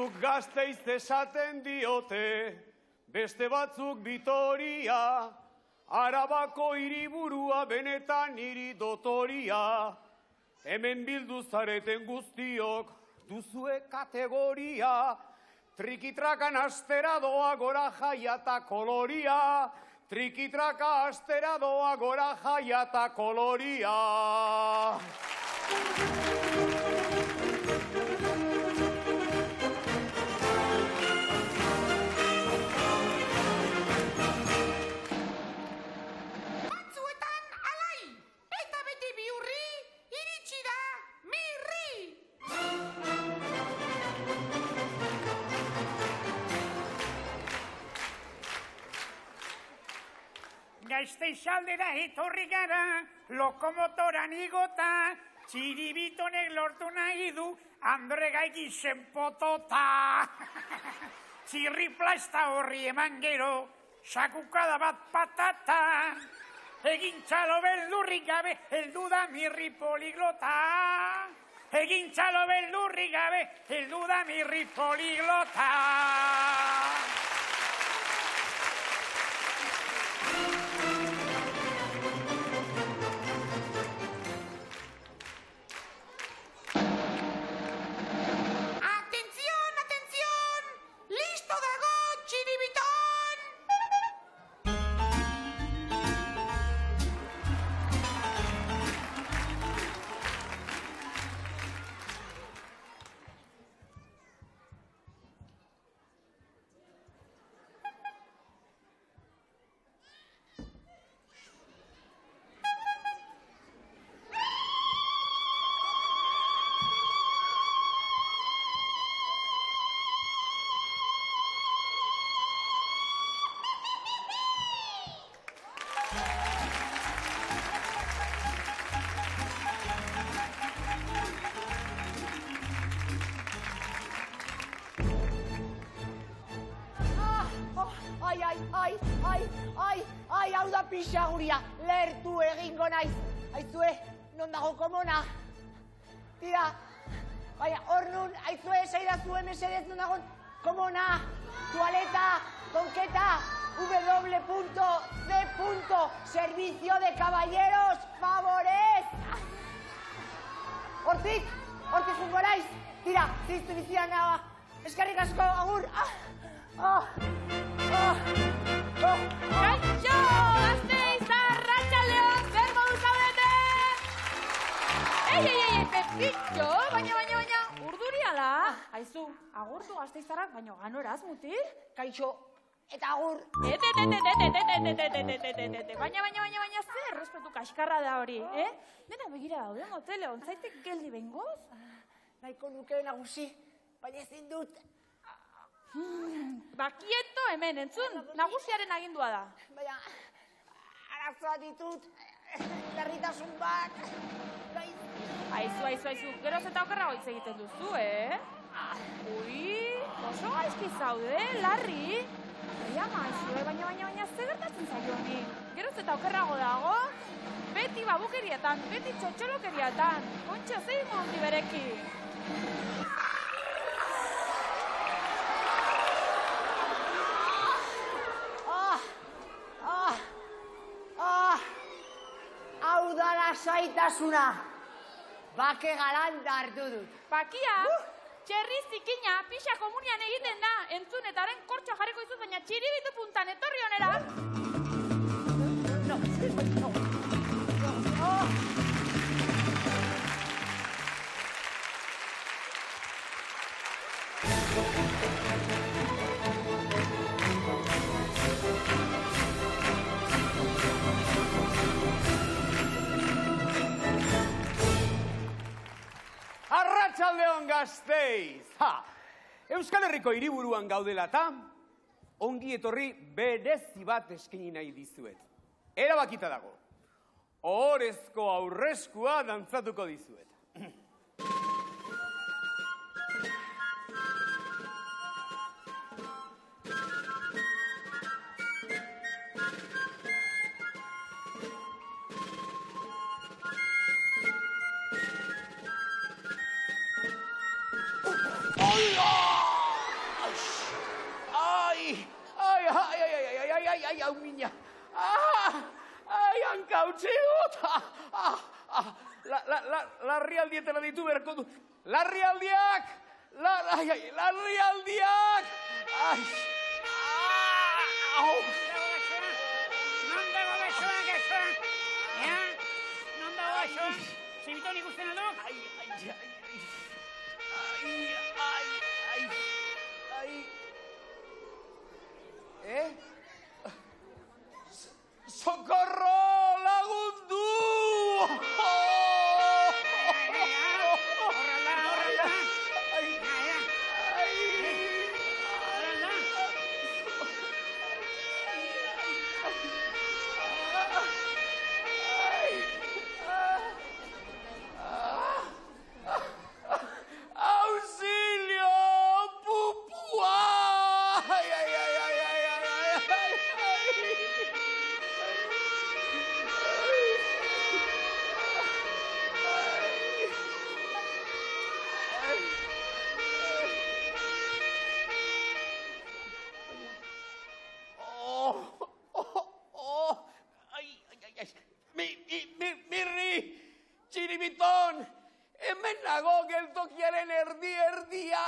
Batzuk Gasteiz esaten diote, beste batzuk Vitoria, Arabako hiriburua benetan hiri dotoria. Hemen bildu zareten guztiok, duzue kategoria, trikitrakan astera doa gora jaia eta koloria, trikitraka astera doa gora jaia eta koloria. Gasteizaldera etorri gara, lokomotoran igota, txiribitonek lortu nahi du, Andre Gaigizen potota. Txirriplasta horri eman gero, sakukada bat patata, egin txalo beldurrik gabe, heldu da mirri poliglota. Egin txalo beldurrik gabe, heldu da mirri poliglota. Ai, hau da pixaguria, lertu egingo naiz. Aizue, non dago komona? Tira, baina, hor nun, aizue, esaidazue mesedez non dago komona, tualeta, tonketa, w.c. Servicio de caballeros, favorez. Hortik jungo naiz. Tira, ziztu bizian nagoa. Eskerrik asko, agur. Kaixo, Gasteiz, arratsaldeon, zer modu zaudete? Ei, Pepitxo, baina, urduria da. Aizu, agurtu Gasteiztarrak, baina ganoraz, mutil? Kaixo, eta agur. Baina, zer respetu kaskarra da hori, eh? Dena begira dauden hotele, ontzaitek geldi bengoz? Nahiko nuke nagusi, baina ezin dut. Bakieto hemen, entzun, nagusiaren agindua da. Baina, arazoa ditut, berritasun bat. Aizu, geroz eta okerrago hitz egiten duzu, eh? Ui, oso gaizki zaude, larri. Baina, ze gertatzen zaio honi? Geroz eta okerrago dago? Beti babukerietan, beti txotxolokeriatan. Kontxa, zein mondi bereki? Hau da lasaitasuna. Bake galanta hartu dut. Bakia, txerri zikina pixa komunian egiten da. Entzun eta haren kortxoa jarriko izuz, baina txiribitu puntan etorri honera. Arratsaldeon Gasteiz! Euskal Herriko hiriburuan gaudela eta ongi etorri berezi bat eskaini nahi dizuet. Erabakita dago. Ohorezko aurreskua dantzatuko dizuet. hau mina. Ai, hanka utzi dut. Larrialdietara ditu berko du. Larrialdiak! Larrialdiak! Ai! Au! Non dago besoan, gesoan? Non dago besoan? Zibiton ikusten alduk? Ai! Socorro! Lagundu! Auxilio! Pupua! Mirri, txiribiton, hemen nago geltokiaren erdian.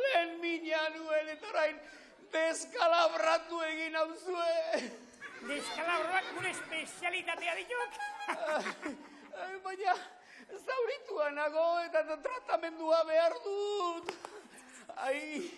Lehen mina nuen eta orain deskalabratu egin hauzue. Deskalabroak gure espezialitatea dituk. Baina, zauritua nago eta tratamendua behar dut. Ai.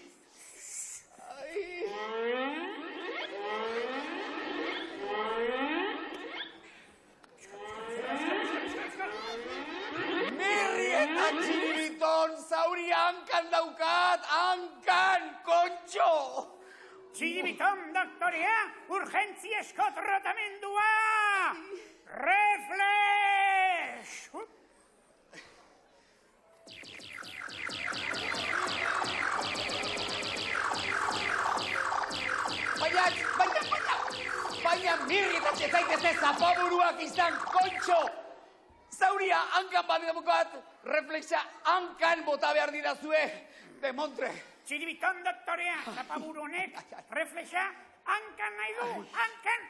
Mirri eta txiribiton, zauri hankan daukat, hankan, kontxo! Txiribiton, doktorea, urgentziesko tratamendua! Reflex! Baina mirri eta txezaitezte zapaburuak izan, kontxo! Zauria hankan bat edamukat, reflexa hankan bota behar didazue, demontre. Txiribiton, doktorea, zapaburu honek, reflexa hankan nahi du, hankan!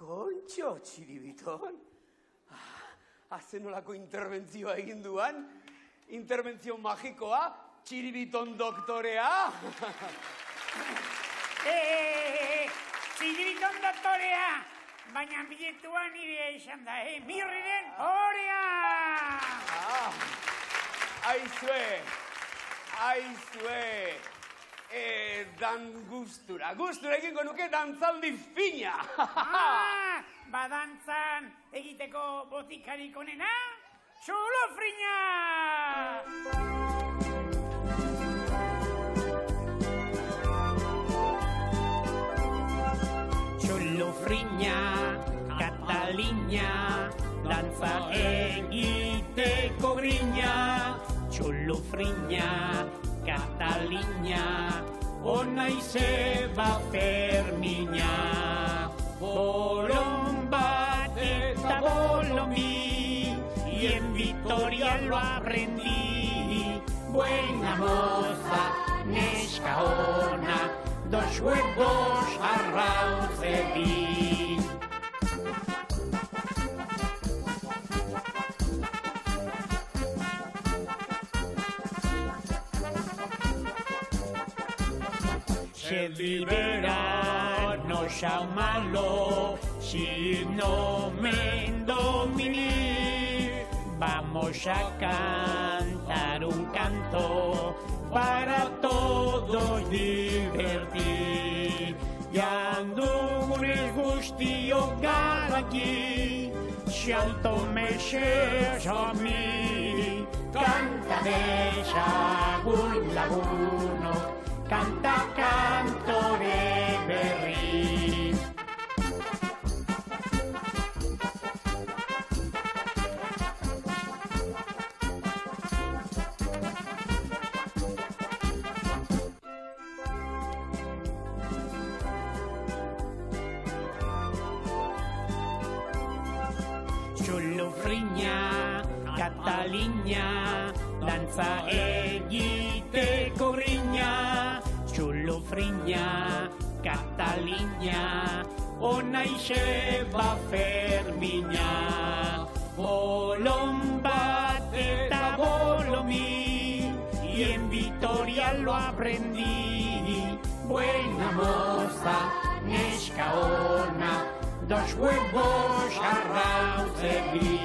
Kontxo, txiribiton. Azenolako interbentzioa egin duan. Interbentzio magikoa, txiribiton doktorea. Txiribiton doktorea, baina biletua nire izan da, Mirriren horea! Aizue. Dan gustura egingo nuke dantzaldi fina. Badantzan egiteko botikarik onena, txulufrina! Txulufrina, Katalina, dantza egiteko grina. Txulufrina, Katalina, ona izeba Fermina. Bolón bat eta bolón bi, y en Vitoria lo aprendí. Buena moza, neska ona, dos huevos arrauze bi. Se verano xa malo, si no me dominé, vamos a cantar un canto para todos divertir. Yandugunes guztio garaki, xalto mexes a mi, canta dezagun lagunok, kanta kantore berri. Xulufriña, Katalina, dantza egiteko grina. Xulufriña, Katalina, onaixe Fermina. Bolon bat eta bolomi, y en Vitoria lo aprendí. Buena moza, neska ona, dos huevos arrautzegi.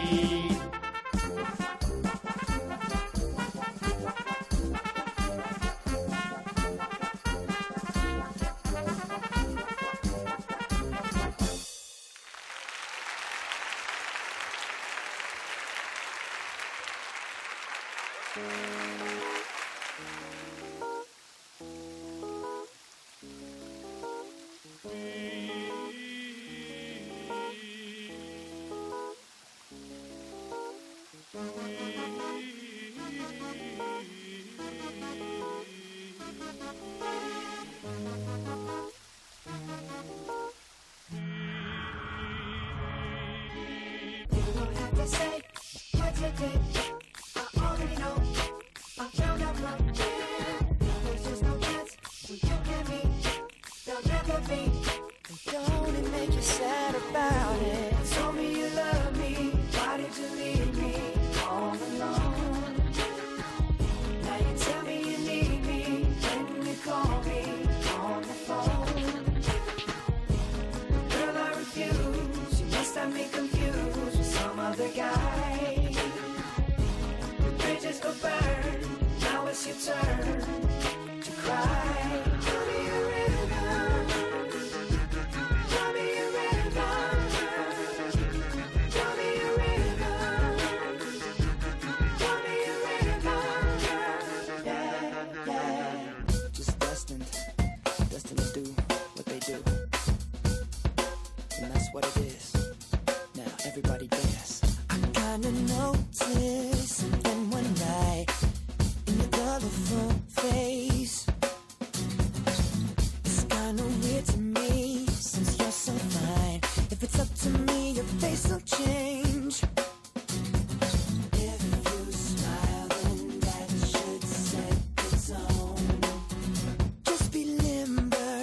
Don't it make you sad about it? Told me you love me, why did you leave me all alone? Now you tell me you need me, when you call me on the phone. Girl, I refuse, you must have me confused with some other guy. The bridges go burn, now it's your turn to cry. Tell me you're everybody dance. I kinda noticed something one night in your colorful face. It's kinda weird to me since you're so fine. If it's up to me, your face will change. If you smile, then that should set the tone. Just be limber,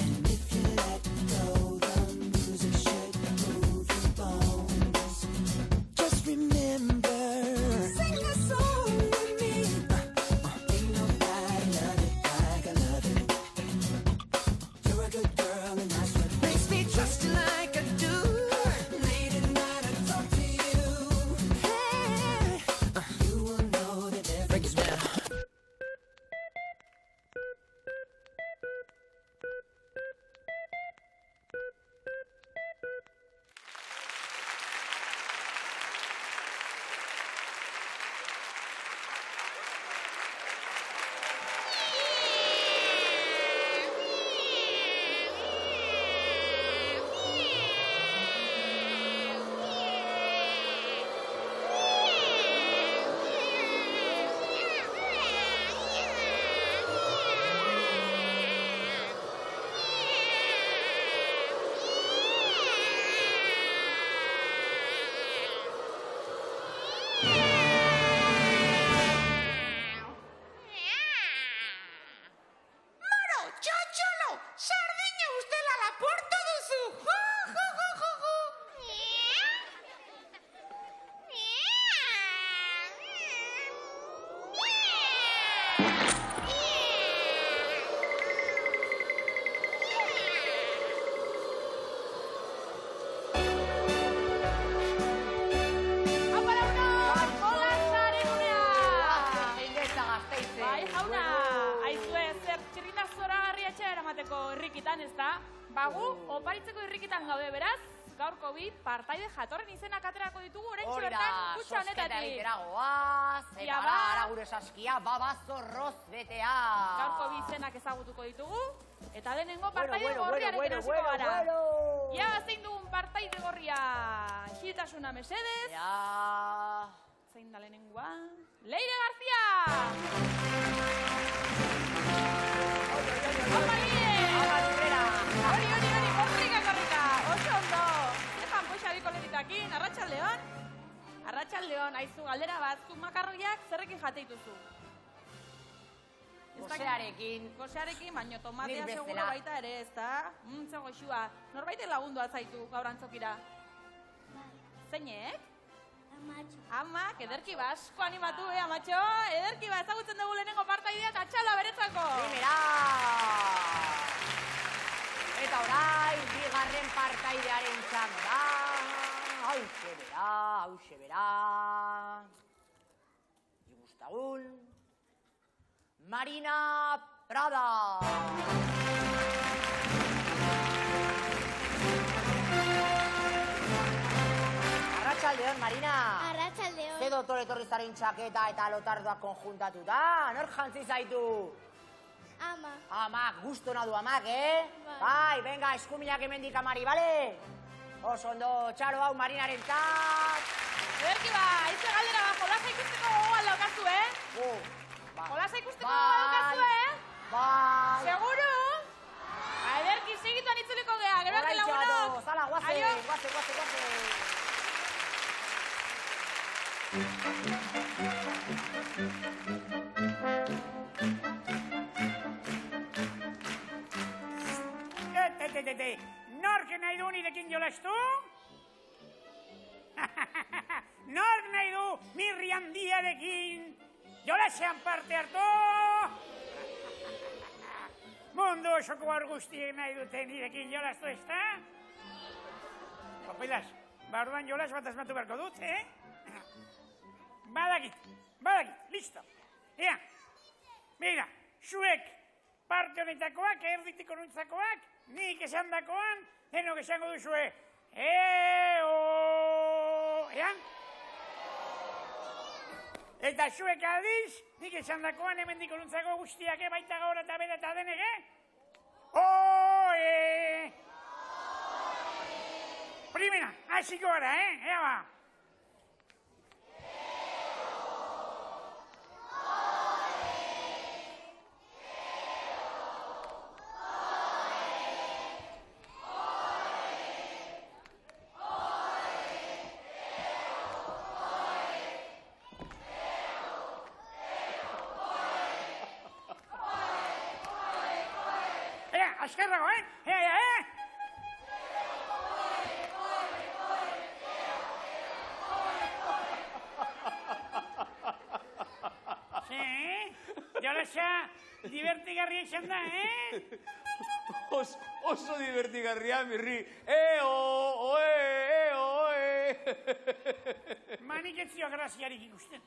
and if you let go, the music should move your bones. Just remember, sing a song with me. Ain't nobody love it like I love it. You're a good girl, and that's what makes me trust you like I do. Late at night, I talk to you. Hey, you will know that everything's better. Irrikitan, ez da? Bagu, oparitzeko irrikitan gaude, beraz, gaurko bi partaide jatorren izenak aterako ditugu oraintxe Hori da, bertan kutxa sosketa honetatik. egitera goaz, Ia eta ba. ara gure saskia babazorroz betea. Gaurko bi izenak ezagutuko ditugu, eta lehenengo partaide gorriarekin bueno, hasiko gara. bueno. Ja, zein dugun partaide gorria? Isiltasuna mesedez. Ja... Zein da lehenengoa? Leire García! Haupa Leire! Hori, korrika! Oso ondo! Zefan poisa biko leritakin, arratsaldeon? Arratsaldeon, aizu galdera bat, zu makarroiak zerrekin jate dituzu? Gosearekin, baino tomatea Nik seguro bezala. baita ere, ez da? Ze goxua. Norbaitek lagundu altzaitu gaur antzokira? Zeinek? Amak, ederki ba, asko animatu, amatxo? Ederki ba, ezagutzen dugu lehenengo partaidea eta txala beretzako! Primera! Eta orain, bigarren partaidearen txanda. Hauxe bera. Igustagun. Marina Prada. Arratsaldeon, Marina. Arratsaldeon. Ze doktor etorri zaren txaketa eta lotardoak konjuntatuta? Nor jantzi zaitu? Ama. Amak, gustona du amak, Bai. Bai, venga, eskuminak hemendik amari, bale? Oso ondo, txalo hau Marinaren txat. Ederki ba, aize galdera ba, jolasa ikusteko gogoa daukazu, Jolasa ikusteko gogoa daukazu, Bai. Seguru? Ba, ederki segituan itzuliko gea, gero arte lagunok! Zala, guaze, Aio. guaze. Nork nahi du nirekin jolastu? Nork nahi du mirri handiarekin jolasean parte hartu? Mundu osoko hor guztiek nahi dute nirekin jolastu, ez da? Kopilaz, orduan jolas bat asmatu beharko dut, Badakit, listo. Ea, mira, zuek parte honetakoak, erditiko nuntzakoak, nik esan dakoan, denok esango duzue, eo, ean? Eta zuek aldiz, nik esan dakoan, hemendiko nuntzako guztiak, baita gaur eta bera eta denek, oe! Primera, hasiko gara, ea ba. Azkarrago, Jolasa, divertigarria izan da, Oso divertigarria, mirri. Oe. Manik ez zio graziarik ikusten.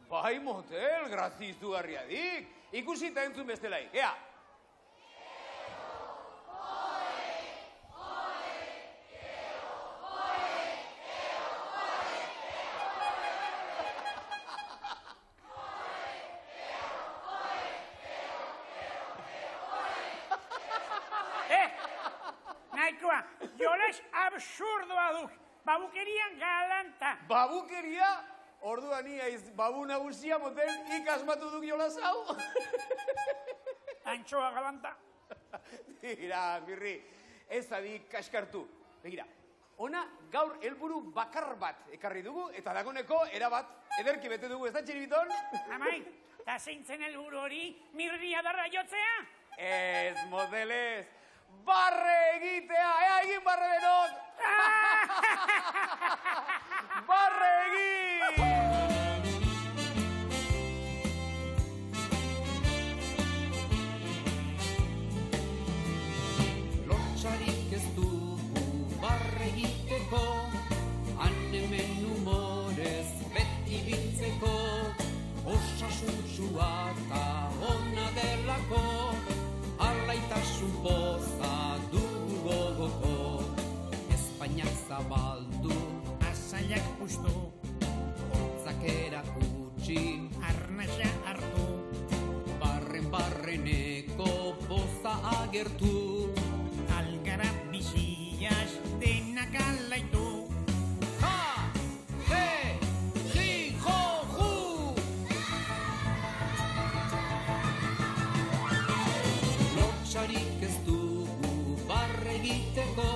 Bai, motel, grazi izugarria dik. Ikusi eta entzun bestelaik, ea. Nahikoa, jolas absurdoa duk, babukerian galanta. Babukeria? Orduan iaiz babu nagusia motel ikasmatu duk jolas hau. Antxoa galanta. Begira, mirri, ez adik kaskartu. Begira, ona gaur helburu bakar bat ekarri dugu, eta dagoneko erabat ederki bete dugu, ez da txiribiton? Amai, eta zeintzen helburu hori mirria darra jotzea? Ez, modelez, barre egitea, egin barre denok! Barre egin! Lotxarik ez dugu barre egiteko, hanemen humorez beti biltzeko, osasuntxua eta ona delako, alaitasun poza dugu gogoko. gertu. Algara biziaz denak alaitu. Ja, he, hi, jo, ju. Lotsarik ez dugu barre egiteko,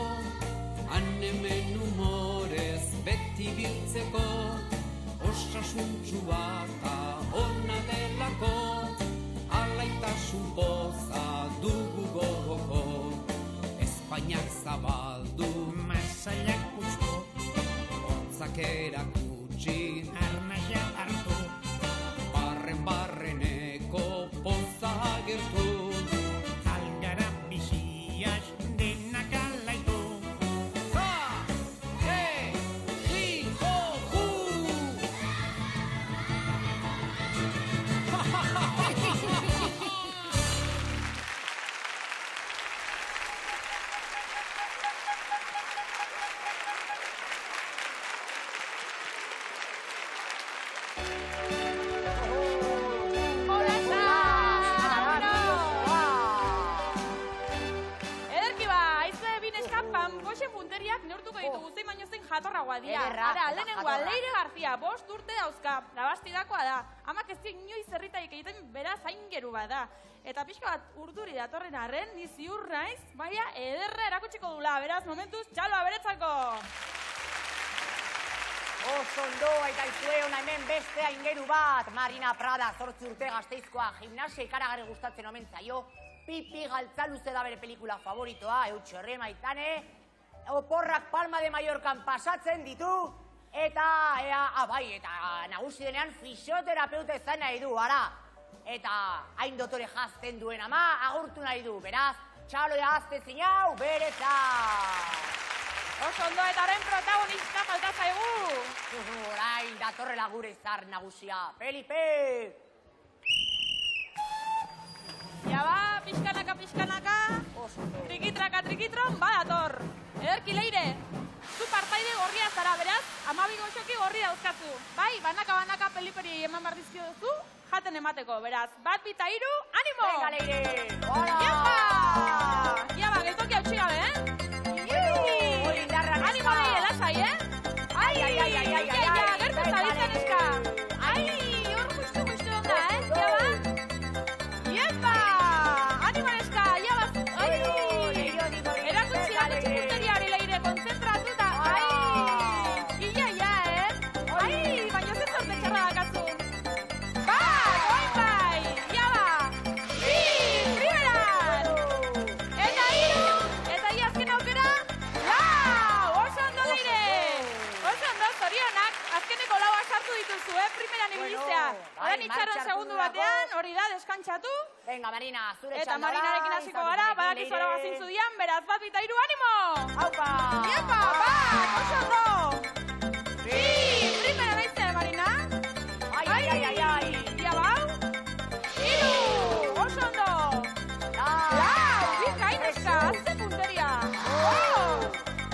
han hemen humorez beti biltzeko, osasuntxua eta ona delako, alaitasun poza dugu gogoko, Espainiak zabaldu, Masailak puztu, hotzak erakutsi, arnaia hartu. barreneko poza agertu. Algara biziaz denak alaitu. Ja, he, hi, ho, ju. Ederki ba, aizue bineska panpoxen punteriak neurtuko ditugu zein baino zein jatorragoa dira. Ederra, Ara, lehenengoa, jatorra. Leire García, 5 urte dauzka, labastidakoa da. Amak ez dio inoiz zerritarik egiten beraz aingeru bada. Eta pixka bat urduri datorren arren, ni ziur naiz, baina ederra erakutsiko dula, beraz momentuz txalo aberetzako. Oso ondo, eta izue hona hemen beste aingeru bat. Marina Prada, 8 urte Gasteizkoa, gimnasia ikaragarri gustatzen omen zaio. Pipi Galtzaluze da bere pelikula favoritoa, Eutxo Maitane. Oporrak Palma de Mallorcan pasatzen ditu. Eta, bai, eta nagusi denean fisioterapeuta izan nahi du, ara. Eta hain dotore jazten duen ama, agurtu nahi du. Beraz, txalo jaztezin hau, beretzat. Oso ondo, eta horren protagonista falta zaigu. Orain, datorrela gure zar nagusia. Felipe! Ja ba, pixkanaka, trikitron, badator. Ederki Leire, zu partaide gorria zara, beraz, 12 goxoki gorri dauzkatzu. Bai, banaka Feliperi eman behar dizkio duzu, jaten emateko, beraz. 1, 2, 3, animo! Venga, Leire! Hola! Ja ba, geltoki hautsi gabe, Hori indarra neska! Animo Leire, lasai, Ai, gertu zabiltzen eska! Ai, hor justu onda, Ja ba? Iepa! Animo neska, ja ba! Erakutsi punteria hori Leire, kontzentratuta! Ai! Ai, baina ez zorte txarra dakazu! Bai! Ja ba! Primeran! Eta 3! Eta azken aukera! Lau! Oso ondo Leire! Oso ondo, zorionak! Azkeneko 4 sartu dituzu, primeran ibiliztea! Horan itxaron segundu batean, hori da, deskantxatu. Venga, Marina, zure Eta txanda da. Marinarekin hasiko gara, badakizu hori bazintzu dian, beraz 1, 2, 3, animo! Aupa! Iepa, bat, oso ondo! Primera naizte, Marina? Ai! Ja bau? 3! Oso ondo! Lau! Bikain eska, azte punteria!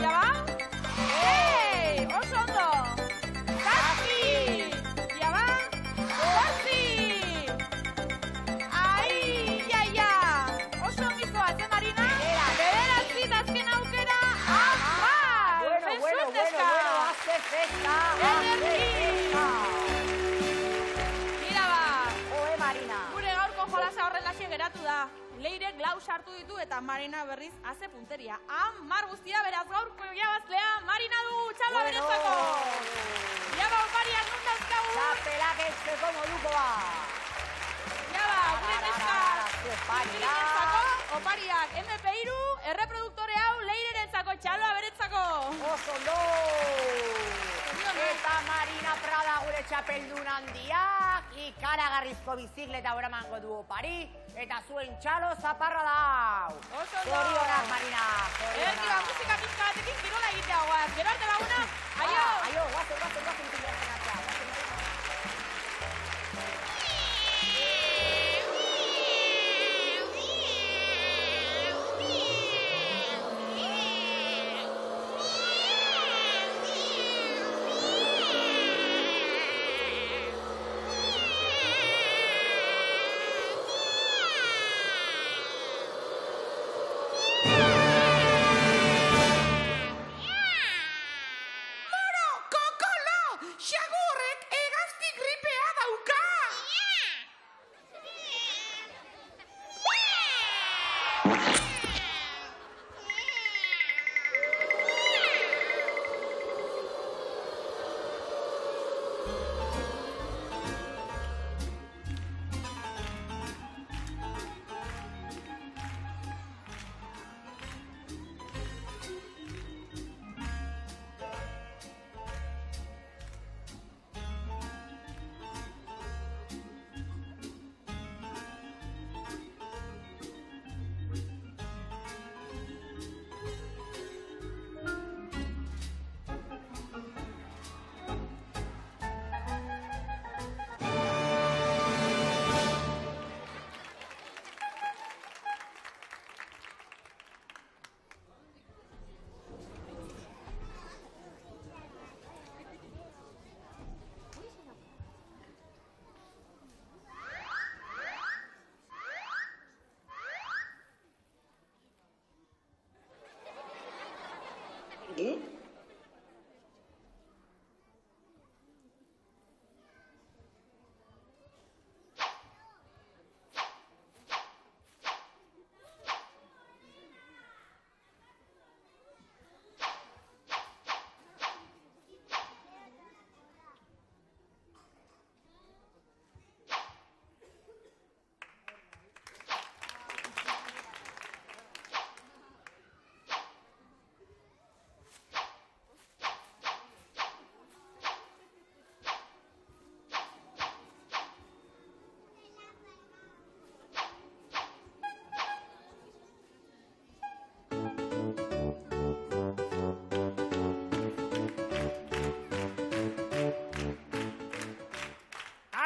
Ja bau? Oso ondo! 7! Ja bau? 8! Ai! Oso ongizoa, Marina? Bederatzi, azken aukera! Bueno, hace festa! Mira ba! Oe, Marina! Gure gaurko jolasa horrelaxe geratu da. Leirek 4 sartu ditu eta Marina berriz haze punteria. 10 guztia, beraz gaurko irabazlea Marina du, txalo aberetzako! Jaba, opariak nun dauzkagu! Txapelak ezteko modukoa! Jaba, gure neska! Opariak MP3, erreproduktore hau Leirerentzako, txalo aberetzako! Oso ondo! Eta Marina Prada gure txapeldun handiak, ikaragarrizko bizikleta oramango du opari, eta zuen txalo zaparra dau. Oso ondo! Zorionak, Marina! Ederki ba, musika pizka batekin kirola egitea guaz. Gero arte laguna, aio! Aio, guazen,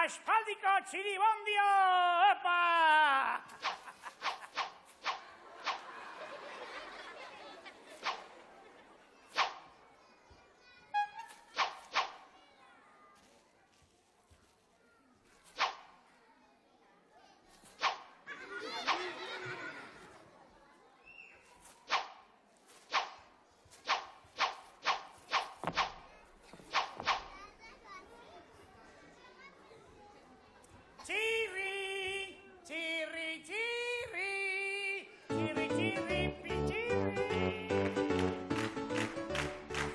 aspaldiko txiribondio, epa!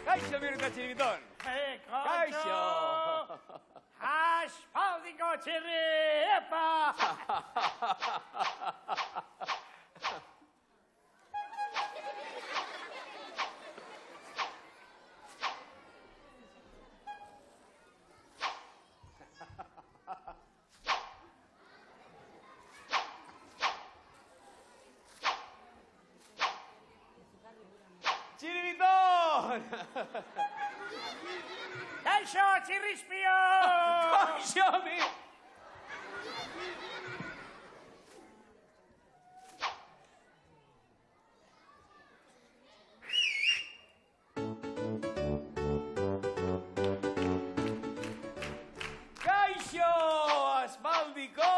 Kaixo, Mirta Txiribitón! Kaixo! Aspaldiko txirri, epa! Txiribitón! Kaixo, txirrispio! Kaixo, mi! Kaixo, aspaldiko!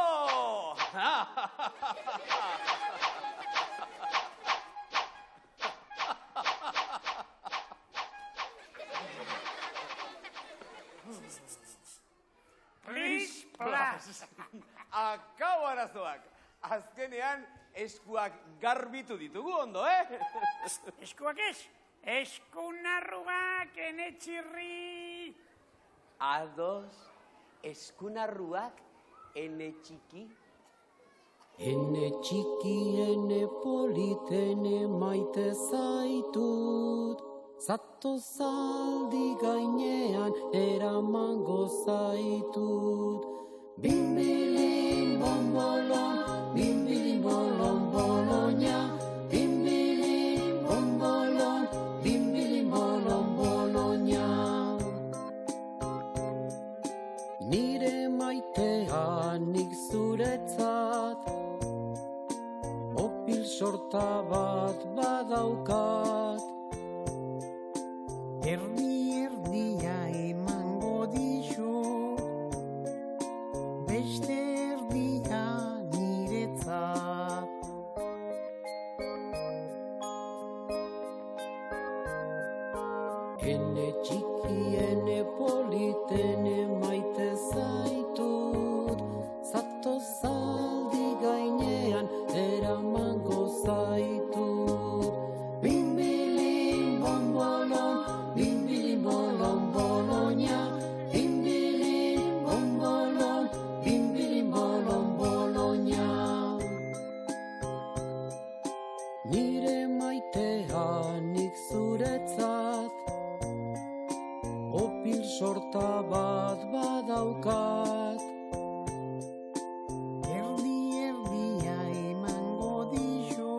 Plis, plas! Akau arazoak. Azkenean eskuak garbitu ditugu ondo, Eskuak ez? Eskunarruak ene txirri! Ados, eskunarruak ene txiki. Ene txiki, ene polit, ene maite zaitut. Zatozaldi gainean eramango zaitut. Bimbilin bombolon, bimbilin bolon boloña. Bimbilin bombolon, bimbilin bolon boloña. Nire maitea nik zuretzat, opil sorta bat badaukat. Erdia emango dizu, beste erdia niretzat. Ene txiki, ene polit, ene maite zaitut. Zatozaldi gainean eramango zaitut. Bimbilin bombolon, bimbilin bolon boloña. Bimbilin bombolon, bimbilin bolon boloña. Nire maitea nik zuretzat, opil sorta bat badaukat. Erdia emango dizu,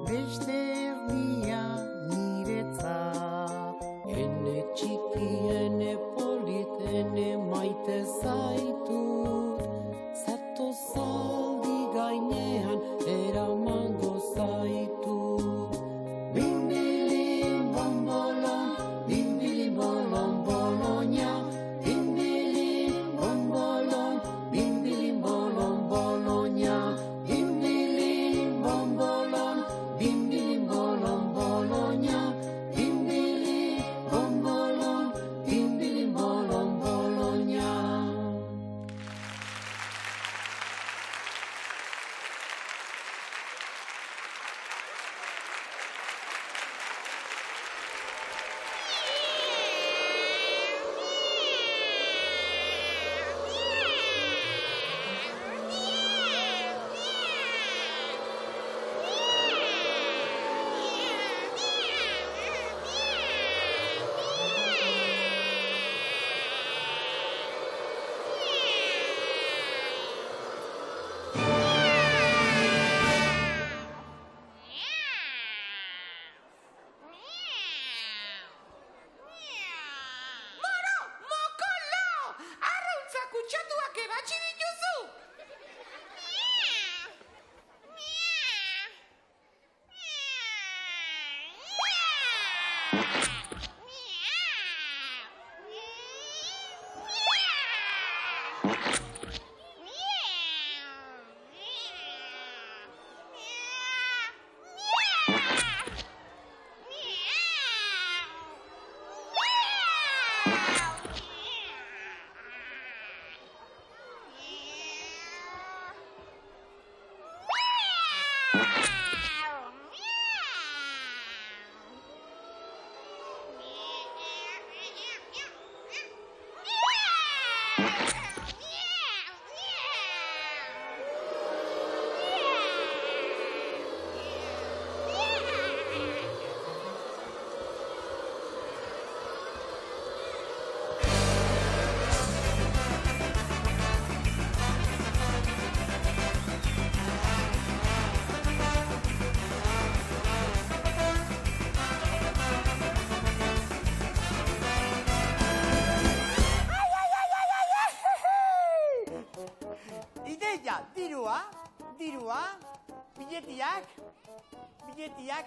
beste erdia niretzat. Ene txiki, ene polit, ene maite zaitut. Zatozaldi gainean eramango zaitut. Bimbilin bombolon, bimbilin bolon boloña. Bimbilin bombolon, bimbilin bolon boloña. Bimbilin bombolon, bimbilin bolon boloña. Bimbilin bombolon, bimbilin bolon boloña. Dirua, biletiak,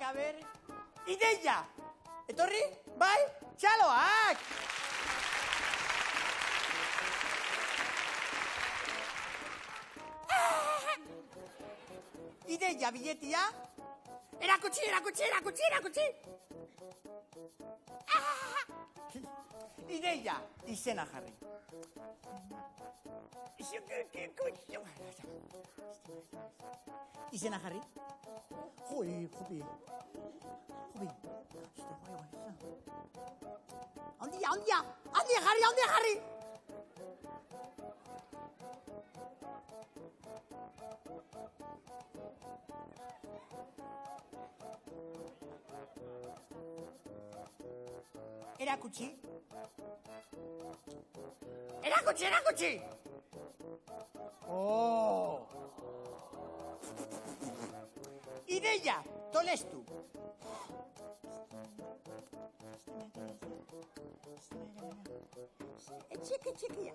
a ber, ideia! Etorri, bai, txaloak! Ideia, biletia, erakutsi! Ideia, izena jarri. Izena jarri? Jopi. Handia jarri! Erakutsi! Oh! Ideia, tolestu! Txikia.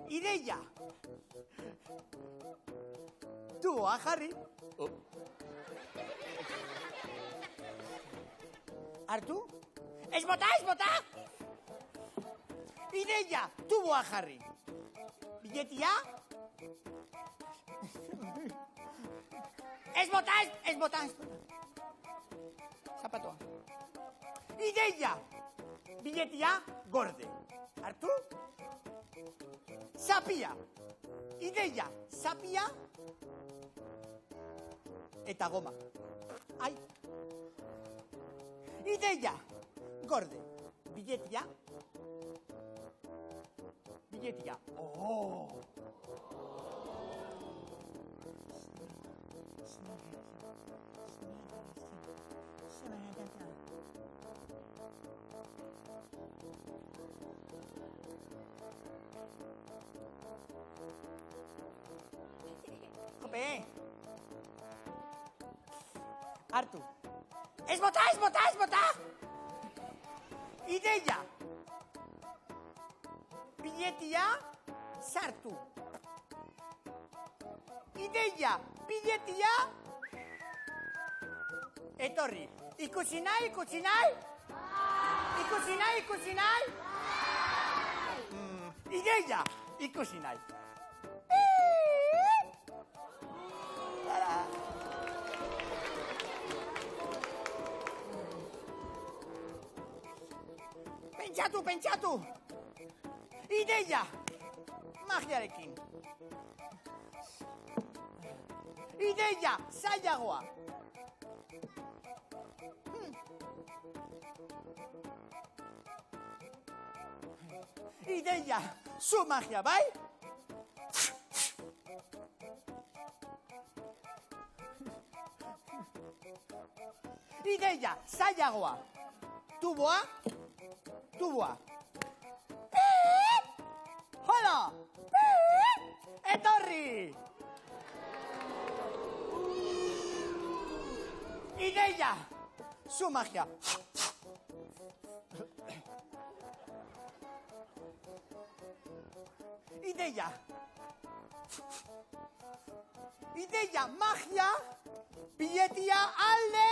Ideia! Tuboa jarri. Hartu? Ez bota! Ideia, tuboa jarri. Biletia? Ez bota! Zapatoa. Ideia! Biletia, gorde. Hartu? Zapia! Ideia, zapia eta goma. Ai! Ideia, gorde. Biletia. Oh! Jope! Hartu! Ez bota! Ideia! Biletia, sartu! Ideia, biletia! Etorri! Ikusi nahi? Ideia, ikusi nahi! Pentsatu! Ideia! Magiarekin! Ideia! Zailagoa! Ideia! Zu magia, bai? Ideia! Zailagoa! Tuboa! Hola! Etorri! Ideia! Zu magia! Ideia, magia! Biletia alde!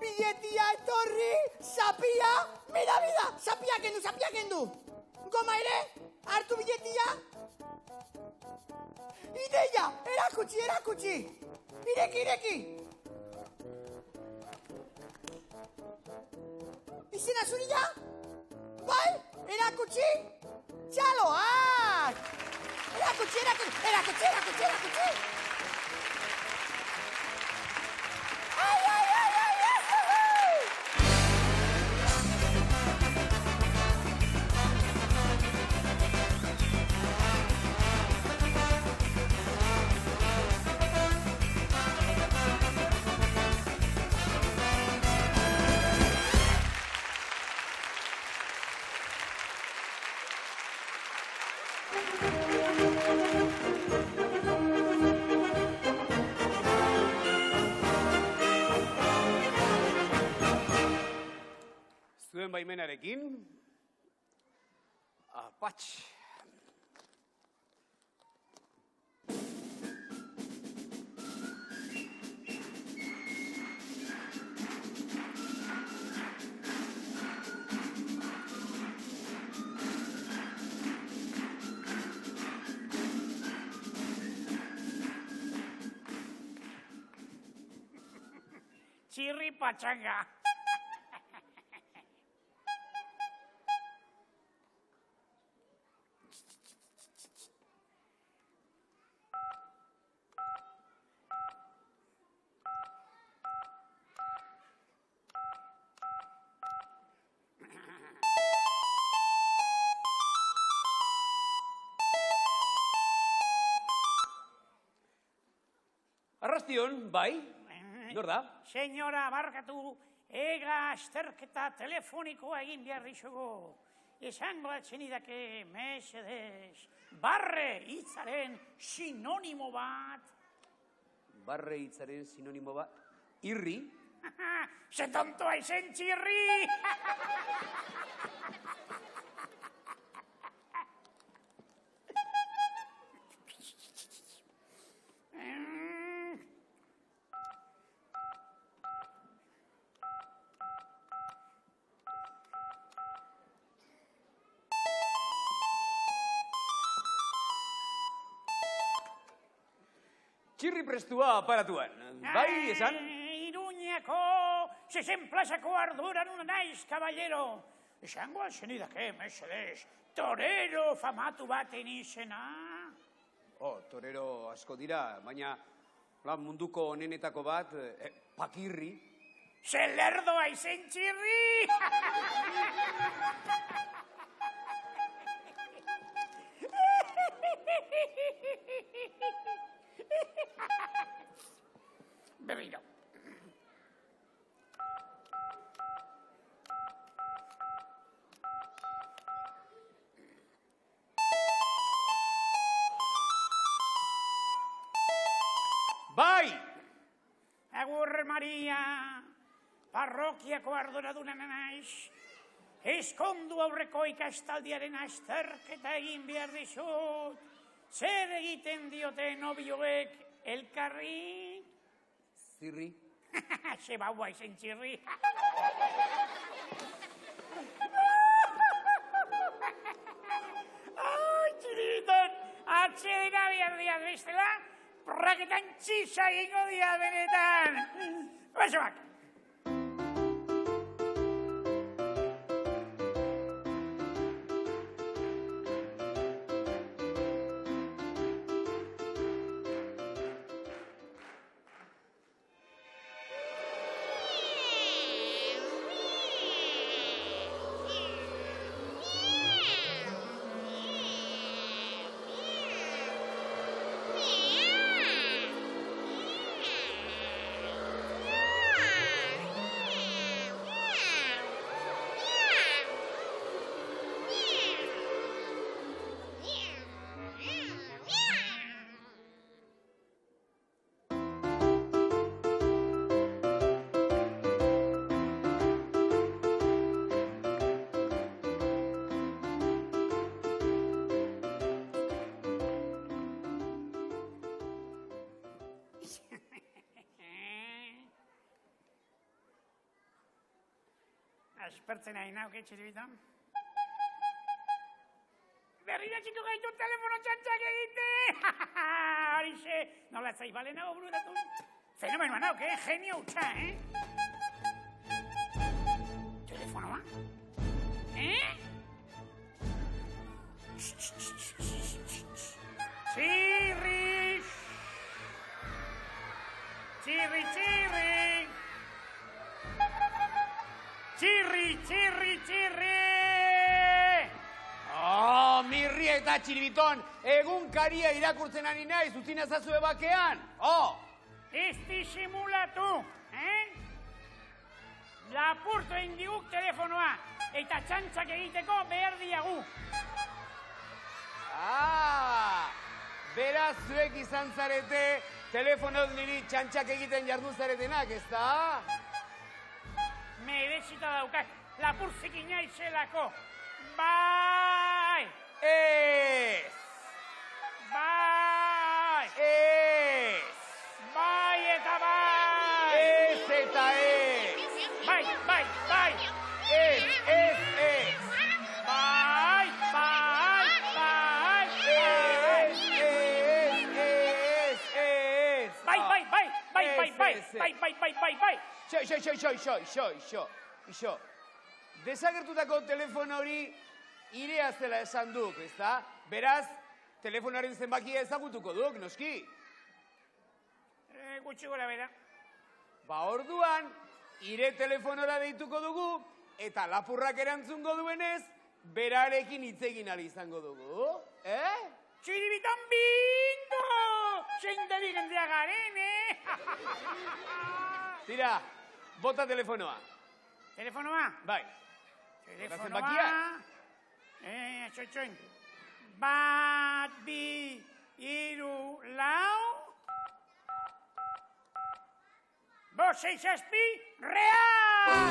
Biletia etorri! Zapia! Mira! Zapia kendu! Goma ere? Hartu biletia? Ideia! Erakutsi! Ireki! Izena zuria? Bai? Erakutsi? Txaloak! Erakutsi! Ai! Zuen baimenarekin, apatx. Txirri patxanga. Arrastion, bai? Nor da? Senyora, barkatu, ega azterketa telefonikoa egin behar dizugu. Esango atzenidake, mesedez, barre hitzaren sinonimo bat. Barre hitzaren sinonimo bat? Irri? Se tontoa izen txirri! Txirri prestua aparatuan. Bai, esan? Iruñako, 60 plazako arduran una naiz, kaballero. Esango alzenidake, mesedez, torero famatu baten izena. Torero asko dira, baina munduko onenetako bat, pakirri. Zelerdoa izen txirri! Berriro. Bai! Agur, Maria, parrokiako arduraduna naiz. Eskondu aurreko ikastaldiaren azterketa egin behar dizut. Zer egiten diote nobioek elkarri? Zirri? Zebaua izen txirri. Txiriton, atxedena behar diat bestela, praketan txisa egingo dia benetan. Basoak. Aspertzen nahi nauk, txiribiton? Berriro txiko gaitu telefono txantxak egite! Horixe, nola zai balenago bururatu? Fenomenoa nauk, genio utxa, Telefonoa? Txirri! Txirri, txirri! Txirri, txirri, txirri! Oh, Mirri eta Txiribiton, egunkaria irakurtzen ari naiz, utzi nazazue bakean. Oh! Ez disimulatu, Lapurtu egin diguk telefonoa, eta txantxak egiteko behar diagu. Beraz zuek izan zarete, telefonoz niri txantxak egiten jardun zaretenak, ez da? Merezita daukak, lapurzikin naizelako. Bai! Ez! Bai! Ez! Bai eta bai! Ez eta ez! Bai, bai, bai! Ez! Bai, bai, bai! Ez! Bai, bai, bai! Bai, bai, bai! Bai, bai, bai, bai, bai! Ixo. Desagertutako telefono hori irea zela esan duk, ezta? Beraz, telefonoaren zenbakia ezagutuko duk, noski? Gutxi gora bera. Ba orduan, ire telefonora deituko dugu, eta lapurrak erantzungo duenez, berarekin hitz egin ahal izango dugu, Txiribiton bingo! Zein deligentea garen, Tira, bota telefonoa. Telefonoa? Bai. Telefonoa? Txoin. 1, 2, 3, 4. 5, 6, 7, real!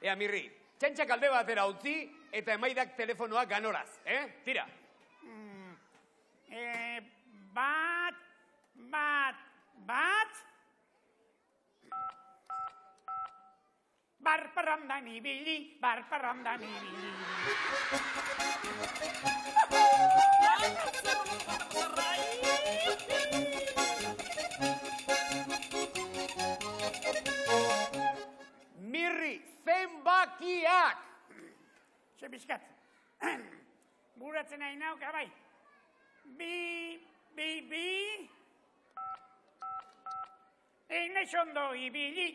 Ea, Mirri, txantxak alde batera utzi, eta emaidak telefonoa ganoraz, Tira. Bat. Barparrandan ibili. Mirri, zenbakiak! Ze bizkat. Buratzen nahi nauka, bai. Bi. Naiz ondo ibili.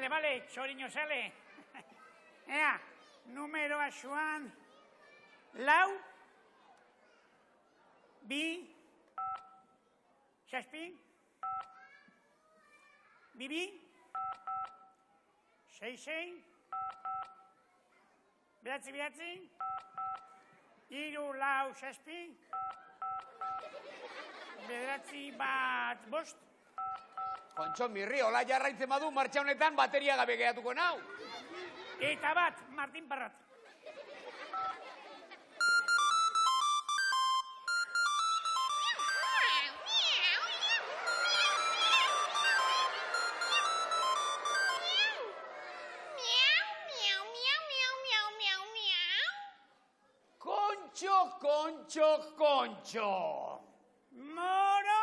Vale, txoriño sale. Ea, numeroa zuan. 4, 2, 7, 2, 6, 9, 3, 4, 7, 9, 5. Kontxo, Mirri, hola jarraitzen badu, martxa honetan bateria gabe gehatuko nau. Eta bat, Martin Parrat. Kontxo. Moro.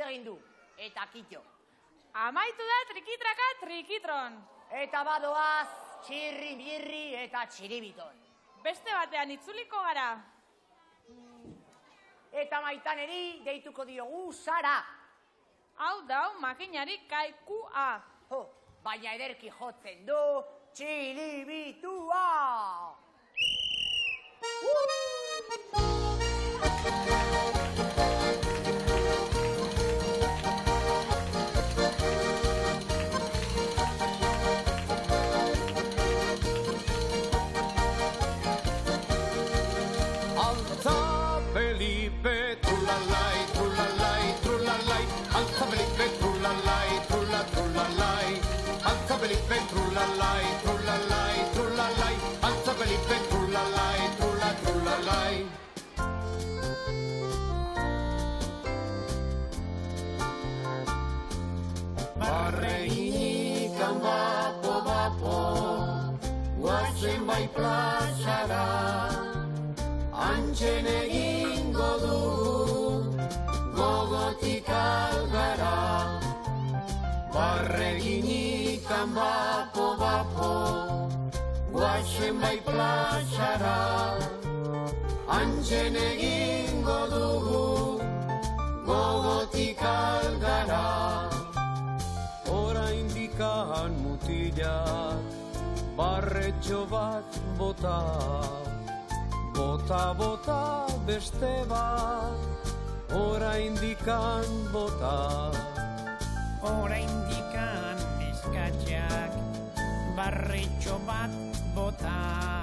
egin du. Eta kitxo. Amaitu da trikitraka trikitron. Eta badoaz, txirri birri eta txiribiton. Beste batean itzuliko gara. Eta Maitaneri deituko diogu Sara. Hau dau makinari kaikua. Jo, baina ederki jotzen du txilibitua. Alza Felipe, trulalai, trulalai, trulalai. Alza Felipe, trulalai, trulalai. Alza Felipe, trulalai, trulalai, trulalai. Alza Felipe, trulalai, trulalai. Barregikan bapo, guazen bai plazara. Antxen egingo dugu, gogotik algara. Barreginikan bapo, guazen bai plazara. Antxen egingo dugu, gogotik algara. Oraindikan mutilak, barretxo bat bota. Bota, bota, beste bat, oraindikan bota. Oraindikan neskatxak barretxo bat bota.